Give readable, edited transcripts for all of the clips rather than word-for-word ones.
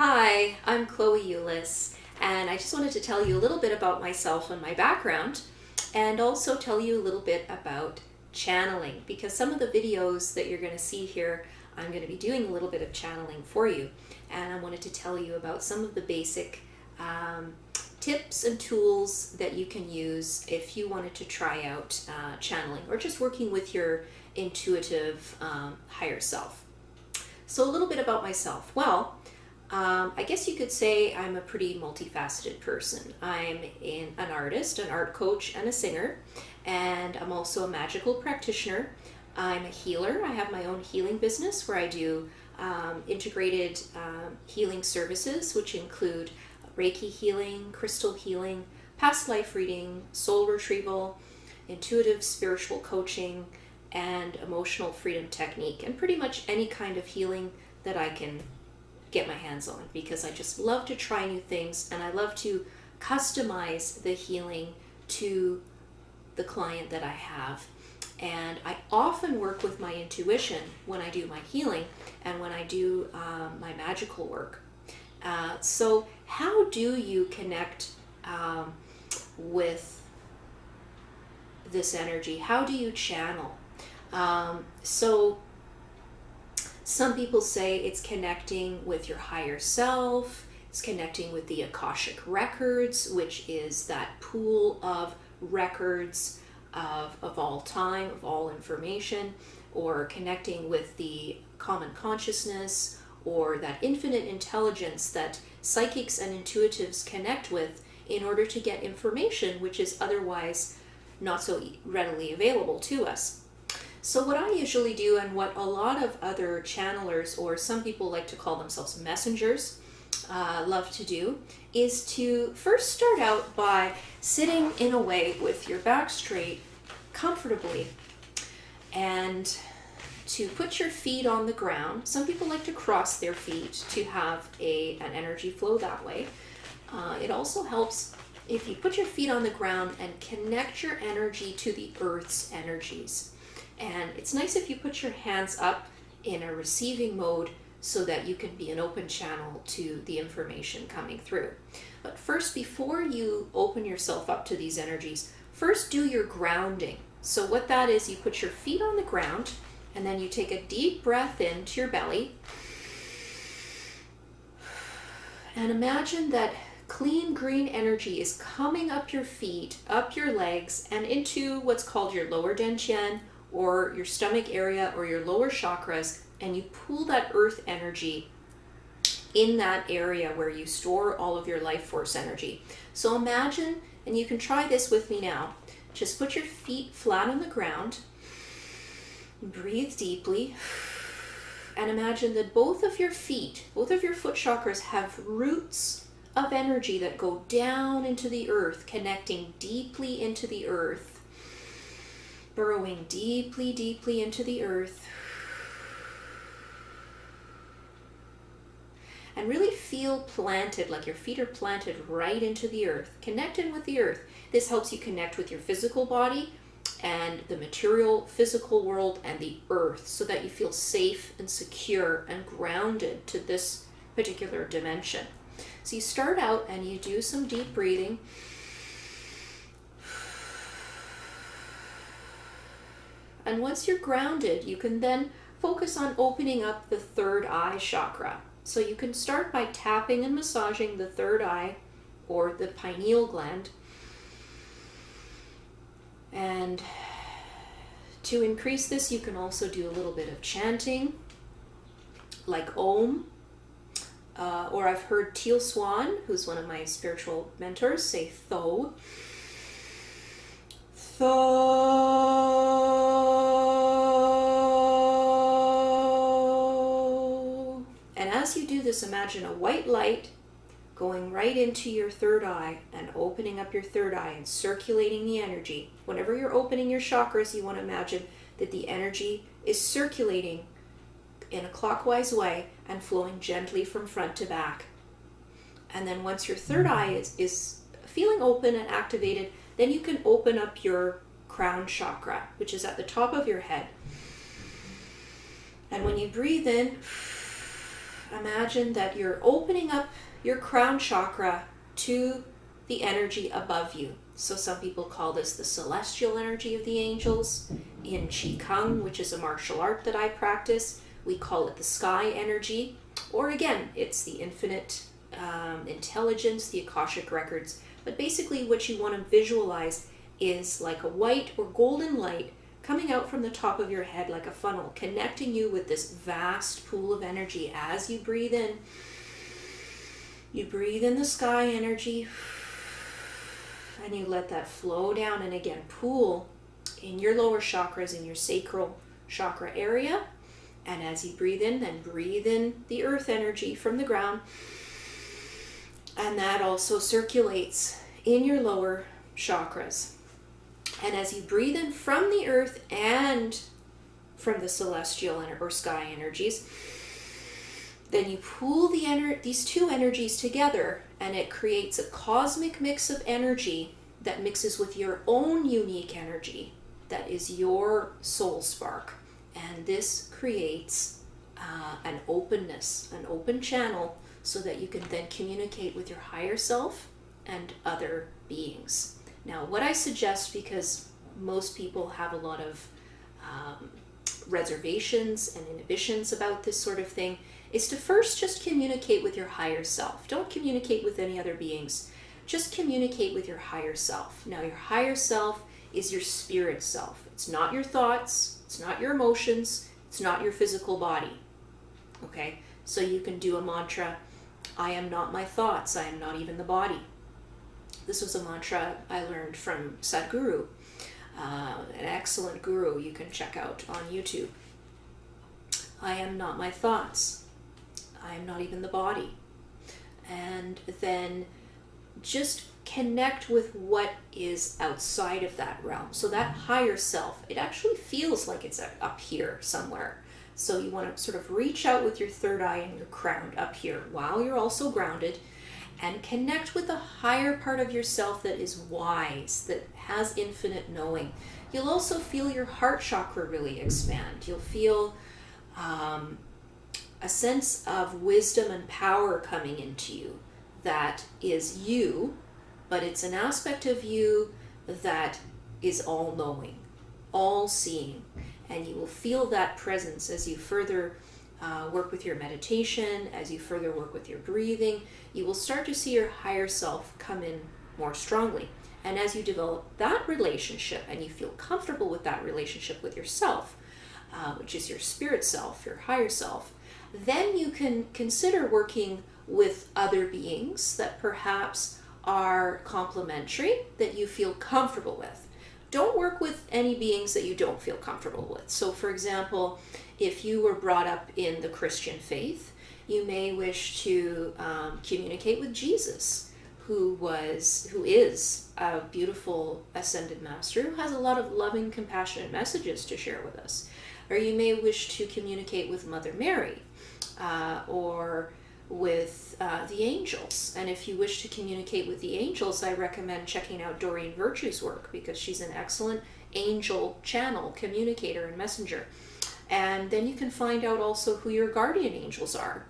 Hi, I'm Chloe Ulis, and I just wanted to tell you a little bit about myself and my background, and also tell you a little bit about channeling, because some of the videos that you're going to see here, I'm going to be doing a little bit of channeling for you, and I wanted to tell you about some of the basic tips and tools that you can use if you wanted to try out channeling, or just working with your intuitive higher self. So a little bit about myself. Well, I guess you could say I'm a pretty multifaceted person. I'm an artist, an art coach, and a singer, and I'm also a magical practitioner. I'm a healer. I have my own healing business where I do integrated healing services, which include Reiki healing, crystal healing, past life reading, soul retrieval, intuitive spiritual coaching, and emotional freedom technique, and pretty much any kind of healing that I can get my hands on, because I just love to try new things and I love to customize the healing to the client that I have. And I often work with my intuition when I do my healing and when I do my magical work. So how do you connect with this energy? How do you channel? So some people say it's connecting with your higher self, it's connecting with the Akashic records, which is that pool of records of all time, of all information, or connecting with the common consciousness, or that infinite intelligence that psychics and intuitives connect with in order to get information which is otherwise not so readily available to us. So what I usually do, and what a lot of other channelers, or some people like to call themselves messengers, love to do, is to first start out by sitting in a way with your back straight, comfortably, and to put your feet on the ground. Some people like to cross their feet to have an energy flow that way. It also helps if you put your feet on the ground and connect your energy to the earth's energies. And it's nice if you put your hands up in a receiving mode so that you can be an open channel to the information coming through. But first, before you open yourself up to these energies, first do your grounding. So what that is, you put your feet on the ground and then you take a deep breath into your belly and imagine that clean green energy is coming up your feet, up your legs, and into what's called your lower dantian, or your stomach area, or your lower chakras, and you pull that earth energy in that area where you store all of your life force energy. So imagine, and you can try this with me now, just put your feet flat on the ground, breathe deeply, and imagine that both of your feet, both of your foot chakras have roots of energy that go down into the earth, connecting deeply into the earth, burrowing deeply, deeply into the earth. And really feel planted, like your feet are planted right into the earth, connected with the earth. This helps you connect with your physical body and the material physical world and the earth, so that you feel safe and secure and grounded to this particular dimension. So you start out and you do some deep breathing. And once you're grounded, you can then focus on opening up the third eye chakra. So you can start by tapping and massaging the third eye, or the pineal gland. And to increase this, you can also do a little bit of chanting, like Om, or I've heard Teal Swan, who's one of my spiritual mentors, say Tho. Tho. And as you do this, imagine a white light going right into your third eye and opening up your third eye and circulating the energy. Whenever you're opening your chakras, you want to imagine that the energy is circulating in a clockwise way and flowing gently from front to back. And then once your third eye is feeling open and activated, then you can open up your crown chakra, which is at the top of your head. And when you breathe in imagine that you're opening up your crown chakra to the energy above you. So some people call this the celestial energy of the angels. In Qigong, which is a martial art that I practice, we call it the sky energy. Or again, it's the infinite intelligence, the Akashic records. But basically what you want to visualize is like a white or golden light coming out from the top of your head like a funnel, connecting you with this vast pool of energy. As you breathe in the sky energy, and you let that flow down, and again, pool in your lower chakras, in your sacral chakra area. And as you breathe in, then breathe in the earth energy from the ground, and that also circulates in your lower chakras. And as you breathe in from the earth and from the celestial or sky energies, then you pool these two energies together, and it creates a cosmic mix of energy that mixes with your own unique energy that is your soul spark. And this creates an openness, an open channel, so that you can then communicate with your higher self and other beings. Now, what I suggest, because most people have a lot of reservations and inhibitions about this sort of thing, is to first just communicate with your higher self. Don't communicate with any other beings. Just communicate with your higher self. Now, your higher self is your spirit self. It's not your thoughts. It's not your emotions. It's not your physical body. Okay? So you can do a mantra, I am not my thoughts. I am not even the body. This was a mantra I learned from Sadhguru, an excellent guru you can check out on YouTube. I am not my thoughts. I am not even the body. And then just connect with what is outside of that realm. So that higher self, it actually feels like it's up here somewhere. So you want to sort of reach out with your third eye and your crown up here while you're also grounded, and connect with the higher part of yourself that is wise, that has infinite knowing. You'll also feel your heart chakra really expand. You'll feel a sense of wisdom and power coming into you that is you, but it's an aspect of you that is all-knowing, all-seeing. And you will feel that presence as you further work with your meditation, as you further work with your breathing. You will start to see your higher self come in more strongly. And as you develop that relationship and you feel comfortable with that relationship with yourself, which is your spirit self, your higher self, then you can consider working with other beings that perhaps are complementary, that you feel comfortable with. Don't work with any beings that you don't feel comfortable with. So for example, if you were brought up in the Christian faith, you may wish to communicate with Jesus, who is a beautiful ascended master who has a lot of loving, compassionate messages to share with us. Or you may wish to communicate with Mother Mary, or with the angels. And if you wish to communicate with the angels, I recommend checking out Doreen Virtue's work, because she's an excellent angel channel, communicator, and messenger. And then you can find out also who your guardian angels are.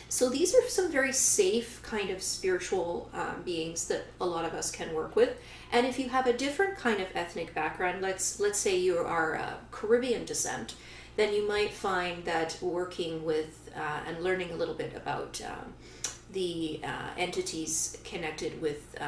So these are some very safe kind of spiritual beings that a lot of us can work with. And if you have a different kind of ethnic background, let's say you are Caribbean descent, then you might find that working with and learning a little bit about the entities connected with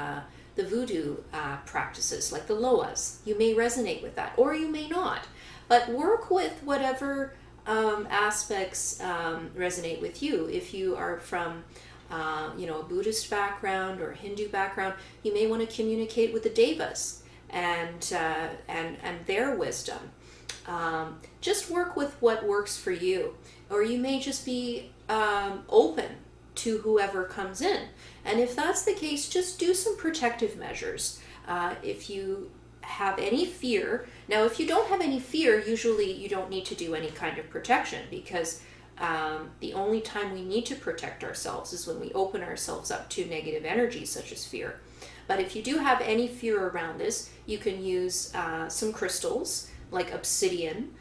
the voodoo practices, like the Loas, you may resonate with that, or you may not. But work with whatever aspects resonate with you. If you are from a Buddhist background or Hindu background, you may want to communicate with the Devas and their wisdom. Just work with what works for you. Or you may just be open to whoever comes in. And if that's the case, just do some protective measures. If you have any fear, now if you don't have any fear, usually you don't need to do any kind of protection, because the only time we need to protect ourselves is when we open ourselves up to negative energies such as fear. But if you do have any fear around this, you can use some crystals like obsidian,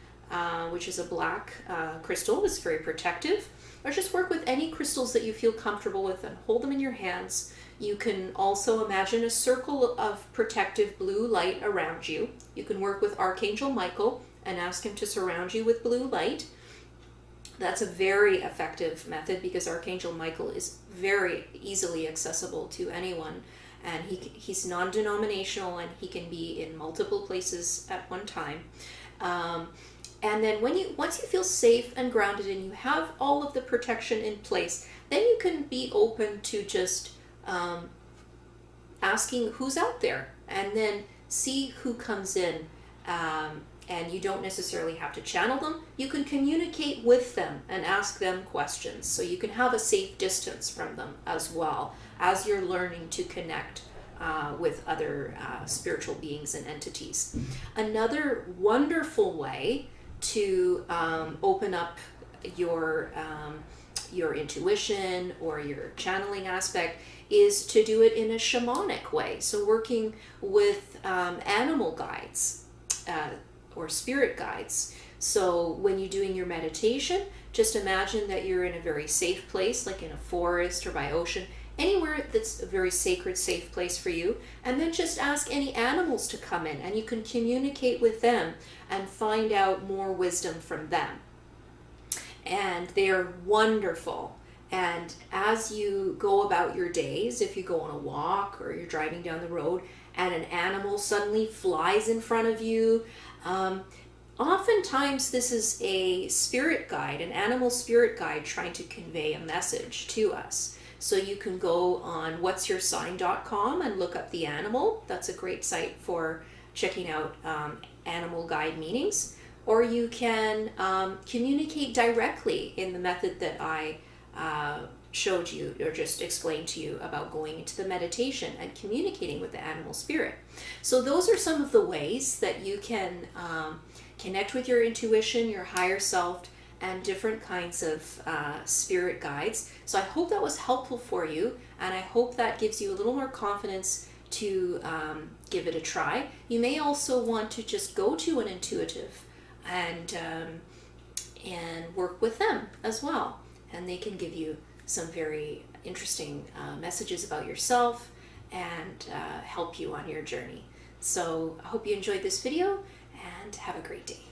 which is a black crystal. It's very protective. Or just work with any crystals that you feel comfortable with and hold them in your hands. You can also imagine a circle of protective blue light around you. You can work with Archangel Michael and ask him to surround you with blue light. That's a very effective method because Archangel Michael is very easily accessible to anyone, and he's non-denominational, and he can be in multiple places at one time. And then once you feel safe and grounded and you have all of the protection in place, then you can be open to just asking who's out there, and then see who comes in. And you don't necessarily have to channel them. You can communicate with them and ask them questions. So you can have a safe distance from them as well as you're learning to connect with other spiritual beings and entities. Another wonderful way to open up your intuition or your channeling aspect is to do it in a shamanic way. So working with animal guides or spirit guides. So when you're doing your meditation, just imagine that you're in a very safe place, like in a forest or by ocean, anywhere that's a very sacred, safe place for you, and then just ask any animals to come in, and you can communicate with them and find out more wisdom from them. And they are wonderful. And as you go about your days, if you go on a walk or you're driving down the road and an animal suddenly flies in front of you, oftentimes this is a spirit guide, an animal spirit guide trying to convey a message to us. So you can go on whatsyoursign.com and look up the animal. That's a great site for checking out animal guide meanings. Or you can communicate directly in the method that I showed you or just explained to you about going into the meditation and communicating with the animal spirit. So those are some of the ways that you can connect with your intuition, your higher self, and different kinds of spirit guides. So I hope that was helpful for you, and I hope that gives you a little more confidence to give it a try. You may also want to just go to an intuitive and work with them as well, and they can give you some very interesting messages about yourself and help you on your journey. So I hope you enjoyed this video, and have a great day.